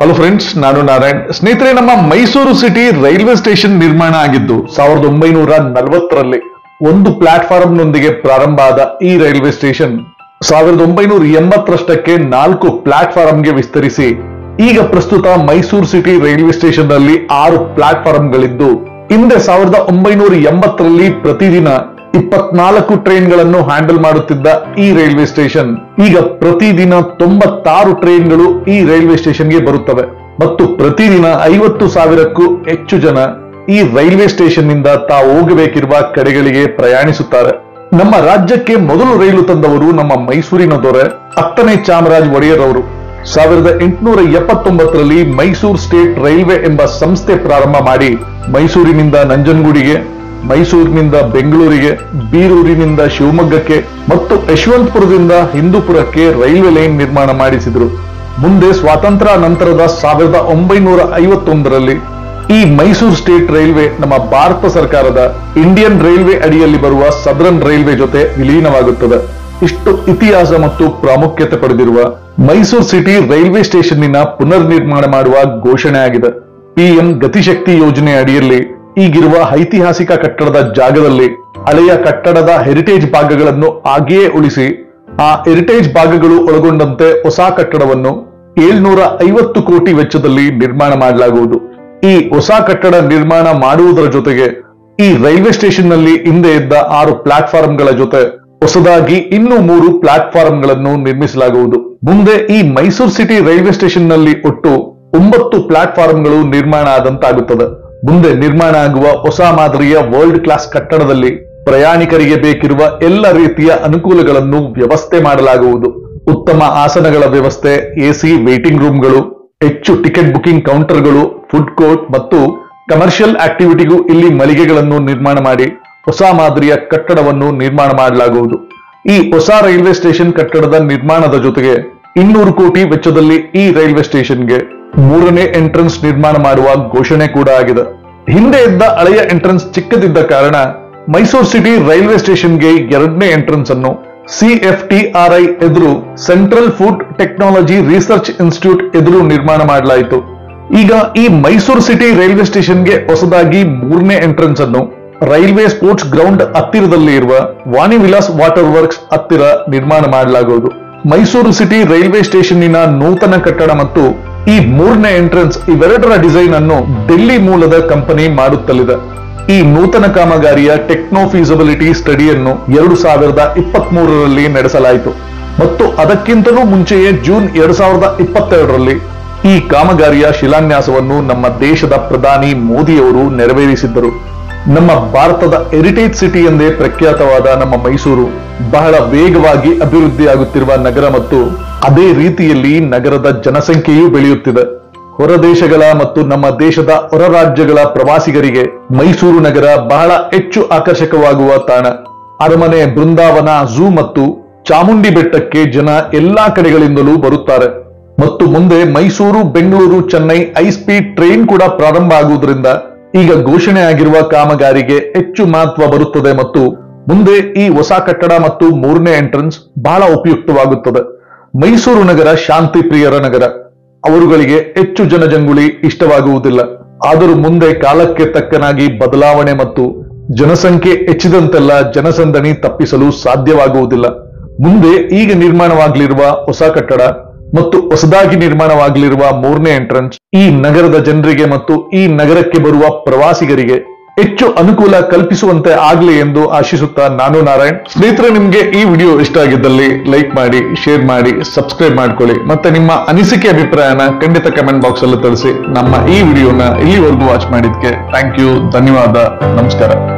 Hello friends, ನಾನು ನಾರಾಯಣ್. ಸ್ನೇಹಿತರೆ, ನಮ್ಮ ಮೈಸೂರು ಸಿಟಿ ರೈಲ್ವೆ ಸ್ಟೇಷನ್ ನಿರ್ಮಾಣ ಆಗಿದ್ದು 1940ರಲ್ಲಿ ಒಂದು ಪ್ಲಾಟ್ಫಾರ್ಮ್ ನೊಂದಿಗೆ ಪ್ರಾರಂಭ ಆದ ಈ ರೈಲ್ವೆ ಸ್ಟೇಷನ್ 1980ರಷ್ಟಕ್ಕೆ 4 ಪ್ಲಾಟ್ಫಾರ್ಮ್ಗೆ ವಿಸ್ತರಿಸಿ ಈಗ ಪ್ರಸ್ತುತ ಮೈಸೂರು ಸಿಟಿ ರೈಲ್ವೆ ಸ್ಟೇಷನ್ ನಲ್ಲಿ 6 ಪ್ಲಾಟ್ಫಾರ್ಮ್ಗಳಿದ್ದು, ಹಿಂದೆ 1980ರಲ್ಲಿ ಪ್ರತಿದಿನ 24 ಟ್ರೈನ್ಗಳನ್ನು ಹ್ಯಾಂಡಲ್ ಮಾಡುತ್ತಿದ್ದ ಈ ರೈಲ್ವೆ ಸ್ಟೇಷನ್ ಈಗ ಪ್ರತಿದಿನ 96 ಟ್ರೈನ್ಗಳು ಈ ರೈಲ್ವೆ ಸ್ಟೇಷನ್ಗೆ ಬರುತ್ತವೆ ಮತ್ತು ಪ್ರತಿದಿನ 50,000ಕ್ಕೂ ಹೆಚ್ಚು ಜನ ಈ ರೈಲ್ವೆ ಸ್ಟೇಷನ್ ನಿಂದ ತಾವು ಹೋಗಬೇಕಿರುವ ಕಡೆಗಳಿಗೆ ಪ್ರಯಾಣಿಸುತ್ತಾರೆ. ನಮ್ಮ ರಾಜ್ಯಕ್ಕೆ ಮೊದಲು ರೈಲು ತಂದವರು ನಮ್ಮ ಮೈಸೂರಿನ ದೊರೆ 10ನೇ ಚಾಮರಾಜ ಒಡೆಯರ್ ಅವರು. 1879ರಲ್ಲಿ ಮೈಸೂರು ಸ್ಟೇಟ್ ರೈಲ್ವೆ ಎಂಬ ಸಂಸ್ಥೆ ಪ್ರಾರಂಭ ಮಾಡಿ ಮೈಸೂರಿನಿಂದ ನಂಜನಗೂಡಿಗೆ, ಮೈಸೂರಿನಿಂದ ಬೆಂಗಳೂರಿಗೆ, ಬೀರೂರಿನಿಂದ ಶಿವಮೊಗ್ಗಕ್ಕೆ ಮತ್ತು ಯಶವಂತಪುರದಿಂದ ಹಿಂದೂಪುರಕ್ಕೆ ರೈಲ್ವೆ ಲೈನ್ ನಿರ್ಮಾಣ ಮಾಡಿಸಿದರು. ಮುಂದೆ ಸ್ವಾತಂತ್ರ್ಯ ನಂತರದ 1951ರಲ್ಲಿ ಈ ಮೈಸೂರು ಸ್ಟೇಟ್ ರೈಲ್ವೆ ನಮ್ಮ ಭಾರತ ಸರ್ಕಾರದ ಇಂಡಿಯನ್ ರೈಲ್ವೆ ಅಡಿಯಲ್ಲಿ ಬರುವ ಸದರ್ನ್ ರೈಲ್ವೆ ಜೊತೆ ವಿಲೀನವಾಗುತ್ತದೆ. ಇಷ್ಟು ಇತಿಹಾಸ ಮತ್ತು ಪ್ರಾಮುಖ್ಯತೆ ಪಡೆದಿರುವ ಮೈಸೂರು ಸಿಟಿ ರೈಲ್ವೆ ಸ್ಟೇಷನ್ನಿನ ಪುನರ್ ನಿರ್ಮಾಣ ಮಾಡುವ ಘೋಷಣೆ ಆಗಿದೆ. PM ಗತಿಶಕ್ತಿ ಯೋಜನೆ ಅಡಿಯಲ್ಲಿ ಈಗಿರುವ ಐತಿಹಾಸಿಕ ಕಟ್ಟಡದ ಜಾಗದಲ್ಲಿ ಹಳೆಯ ಕಟ್ಟಡದ ಹೆರಿಟೇಜ್ ಭಾಗಗಳನ್ನು ಹಾಗೆಯೇ ಉಳಿಸಿ ಆ ಹೆರಿಟೇಜ್ ಭಾಗಗಳು ಒಳಗೊಂಡಂತೆ ಹೊಸ ಕಟ್ಟಡವನ್ನು 750 ಕೋಟಿ ವೆಚ್ಚದಲ್ಲಿ ನಿರ್ಮಾಣ ಮಾಡಲಾಗುವುದು. ಈ ಹೊಸ ಕಟ್ಟಡ ನಿರ್ಮಾಣ ಮಾಡುವುದರ ಜೊತೆಗೆ ಈ ರೈಲ್ವೆ ಸ್ಟೇಷನ್ ನಲ್ಲಿ ಹಿಂದೆ ಇದ್ದ 6 ಪ್ಲಾಟ್ಫಾರ್ಮ್ಗಳ ಜೊತೆ ಹೊಸದಾಗಿ ಇನ್ನೂ 3 ಪ್ಲಾಟ್ಫಾರ್ಮ್ಗಳನ್ನು ನಿರ್ಮಿಸಲಾಗುವುದು. ಮುಂದೆ ಈ ಮೈಸೂರು ಸಿಟಿ ರೈಲ್ವೆ ಸ್ಟೇಷನ್ ನಲ್ಲಿ ಒಟ್ಟು 9 ಪ್ಲಾಟ್ಫಾರ್ಮ್ಗಳು ನಿರ್ಮಾಣ ಆದಂತಾಗುತ್ತದೆ. ಮುಂದೆ ನಿರ್ಮಾಣ ಆಗುವ ಹೊಸ ಮಾದರಿಯ ವರ್ಲ್ಡ್ ಕ್ಲಾಸ್ ಕಟ್ಟಡದಲ್ಲಿ ಪ್ರಯಾಣಿಕರಿಗೆ ಬೇಕಿರುವ ಎಲ್ಲ ರೀತಿಯ ಅನುಕೂಲಗಳನ್ನು ವ್ಯವಸ್ಥೆ ಮಾಡಲಾಗುವುದು. ಉತ್ತಮ ಆಸನಗಳ ವ್ಯವಸ್ಥೆ, AC ವೇಟಿಂಗ್ ರೂಮ್ಗಳು, ಹೆಚ್ಚು ಟಿಕೆಟ್ ಬುಕಿಂಗ್ ಕೌಂಟರ್ಗಳು, ಫುಡ್ ಕೋರ್ಟ್ ಮತ್ತು ಕಮರ್ಷಿಯಲ್ ಆಕ್ಟಿವಿಟಿಗೂ ಇಲ್ಲಿ ಮಳಿಗೆಗಳನ್ನು ನಿರ್ಮಾಣ ಮಾಡಿ ಹೊಸ ಮಾದರಿಯ ಕಟ್ಟಡವನ್ನು ನಿರ್ಮಾಣ ಮಾಡಲಾಗುವುದು. ಈ ಹೊಸ ರೈಲ್ವೆ ಸ್ಟೇಷನ್ ಕಟ್ಟಡದ ನಿರ್ಮಾಣದ ಜೊತೆಗೆ 200 ಕೋಟಿ ವೆಚ್ಚದಲ್ಲಿ ಈ ರೈಲ್ವೆ ಸ್ಟೇಷನ್ಗೆ 3ನೇ ಎಂಟ್ರೆನ್ಸ್ ನಿರ್ಮಾಣ ಮಾಡುವ ಘೋಷಣೆ ಕೂಡ ಆಗಿದೆ. ಹಿಂದೆ ಇದ್ದ ಹಳೆಯ ಎಂಟ್ರೆನ್ಸ್ ಚಿಕ್ಕದಿದ್ದ ಕಾರಣ ಮೈಸೂರು ಸಿಟಿ ರೈಲ್ವೆ ಸ್ಟೇಷನ್ಗೆ 2ನೇ ಎಂಟ್ರೆನ್ಸ್ ಅನ್ನು CFTRI ಎದುರು central food technology research institute ಎದುರು ನಿರ್ಮಾಣ ಮಾಡಲಾಯಿತು. ಈಗ ಈ ಮೈಸೂರು ಸಿಟಿ ರೈಲ್ವೆ ಸ್ಟೇಷನ್ಗೆ ಹೊಸದಾಗಿ 3ನೇ ಎಂಟ್ರೆನ್ಸ್ ಅನ್ನು ರೈಲ್ವೆ ಸ್ಪೋರ್ಟ್ಸ್ ಗ್ರೌಂಡ್ ಹತ್ತಿರದಲ್ಲಿ ಇರುವ ವಾಣಿ ವಿಲಾಸ್ ವಾಟರ್ ವರ್ಕ್ಸ್ ಹತ್ತಿರ ನಿರ್ಮಾಣ ಮಾಡಲಾಗುವುದು. ಮೈಸೂರು ಸಿಟಿ ರೈಲ್ವೆ ಸ್ಟೇಷನ್ನಿನ ನೂತನ ಕಟ್ಟಡ ಮತ್ತು ಈ 3ನೇ ಎಂಟ್ರೆನ್ಸ್ ಇವೆರಡರ ಡಿಸೈನ್ ಅನ್ನು ಡೆಲ್ಲಿ ಮೂಲದ ಕಂಪನಿ ಮಾಡುತ್ತಲಿದೆ. ಈ ನೂತನ ಕಾಮಗಾರಿಯ ಟೆಕ್ನೋ ಫೀಸಿಬಿಲಿಟಿ ಸ್ಟಡಿಯನ್ನು 2023ರಲ್ಲಿ ನಡೆಸಲಾಯಿತು ಮತ್ತು ಅದಕ್ಕಿಂತಲೂ ಮುಂಚೆಯೇ ಜೂನ್ 2022ರಲ್ಲಿ ಈ ಕಾಮಗಾರಿಯ ಶಿಲಾನ್ಯಾಸವನ್ನು ನಮ್ಮ ದೇಶದ ಪ್ರಧಾನಿ ಮೋದಿಯವರು ನೆರವೇರಿಸಿದ್ದರು. ನಮ್ಮ ಭಾರತದ ಹೆರಿಟೇಜ್ ಸಿಟಿ ಎಂದೇ ಪ್ರಖ್ಯಾತವಾದ ನಮ್ಮ ಮೈಸೂರು ಬಹಳ ವೇಗವಾಗಿ ಅಭಿವೃದ್ಧಿಯಾಗುತ್ತಿರುವ ನಗರ ಮತ್ತು ಅದೇ ರೀತಿಯಲ್ಲಿ ನಗರದ ಜನಸಂಖ್ಯೆಯೂ ಬೆಳೆಯುತ್ತಿದೆ. ಹೊರ ದೇಶಗಳ ಮತ್ತು ನಮ್ಮ ದೇಶದ ಹೊರ ರಾಜ್ಯಗಳ ಪ್ರವಾಸಿಗರಿಗೆ ಮೈಸೂರು ನಗರ ಬಹಳ ಹೆಚ್ಚು ಆಕರ್ಷಕವಾಗುವ ತಾಣ. ಅರಮನೆ, ಬೃಂದಾವನ, ಝೂ ಮತ್ತು ಚಾಮುಂಡಿ ಬೆಟ್ಟಕ್ಕೆ ಜನ ಎಲ್ಲಾ ಕಡೆಗಳಿಂದಲೂ ಬರುತ್ತಾರೆ ಮತ್ತು ಮುಂದೆ Mysuru, Bengaluru, Chennai high speed train ಕೂಡ ಪ್ರಾರಂಭ ಆಗುವುದರಿಂದ ಈಗ ಘೋಷಣೆ ಆಗಿರುವ ಕಾಮಗಾರಿಗೆ ಹೆಚ್ಚು ಮಹತ್ವ ಬರುತ್ತದೆ ಮತ್ತು ಮುಂದೆ ಈ ಹೊಸ ಕಟ್ಟಡ ಮತ್ತು 3ನೇ ಎಂಟ್ರೆನ್ಸ್ ಬಹಳ ಉಪಯುಕ್ತವಾಗುತ್ತದೆ. ಮೈಸೂರು ನಗರ ಶಾಂತಿ ಪ್ರಿಯರ ನಗರ. ಅವರುಗಳಿಗೆ ಹೆಚ್ಚು ಜನಜಂಗುಳಿ ಇಷ್ಟವಾಗುವುದಿಲ್ಲ. ಆದರೂ ಮುಂದೆ ಕಾಲಕ್ಕೆ ತಕ್ಕನಾಗಿ ಬದಲಾವಣೆ ಮತ್ತು ಜನಸಂಖ್ಯೆ ಹೆಚ್ಚಿದಂತೆಲ್ಲ ಜನಸಂದಣಿ ತಪ್ಪಿಸಲು ಸಾಧ್ಯವಾಗುವುದಿಲ್ಲ. ಮುಂದೆ ಈಗ ನಿರ್ಮಾಣವಾಗಲಿರುವ ಹೊಸ ಕಟ್ಟಡ ಮತ್ತು ಹೊಸದಾಗಿ ನಿರ್ಮಾಣವಾಗಲಿರುವ 3ನೇ ಎಂಟ್ರೆನ್ಸ್ ಈ ನಗರದ ಜನರಿಗೆ ಮತ್ತು ಈ ನಗರಕ್ಕೆ ಬರುವ ಪ್ರವಾಸಿಗರಿಗೆ ಹೆಚ್ಚು ಅನುಕೂಲ ಕಲ್ಪಿಸುವಂತೆ ಆಗಲಿ ಎಂದು ಆಶಿಸುತ್ತಾ ನಾನು ನಾರಾಯಣ್. ಸ್ನೇಹಿತರೆ, ನಿಮ್ಗೆ ಈ ವಿಡಿಯೋ ಇಷ್ಟ ಆಗಿದ್ದಲ್ಲಿ ಲೈಕ್ ಮಾಡಿ, ಶೇರ್ ಮಾಡಿ, ಸಬ್ಸ್ಕ್ರೈಬ್ ಮಾಡ್ಕೊಳ್ಳಿ ಮತ್ತೆ ನಿಮ್ಮ ಅನಿಸಿಕೆ ಅಭಿಪ್ರಾಯನ ಖಂಡಿತ ಕಮೆಂಟ್ ಬಾಕ್ಸ್ ಅಲ್ಲಿ ತಿಳಿಸಿ. ನಮ್ಮ ಈ ವಿಡಿಯೋನ ಇಲ್ಲಿವರೆಗೂ ವಾಚ್ ಮಾಡಿದ್ಕೆ ಥ್ಯಾಂಕ್ ಯು, ಧನ್ಯವಾದ, ನಮಸ್ಕಾರ.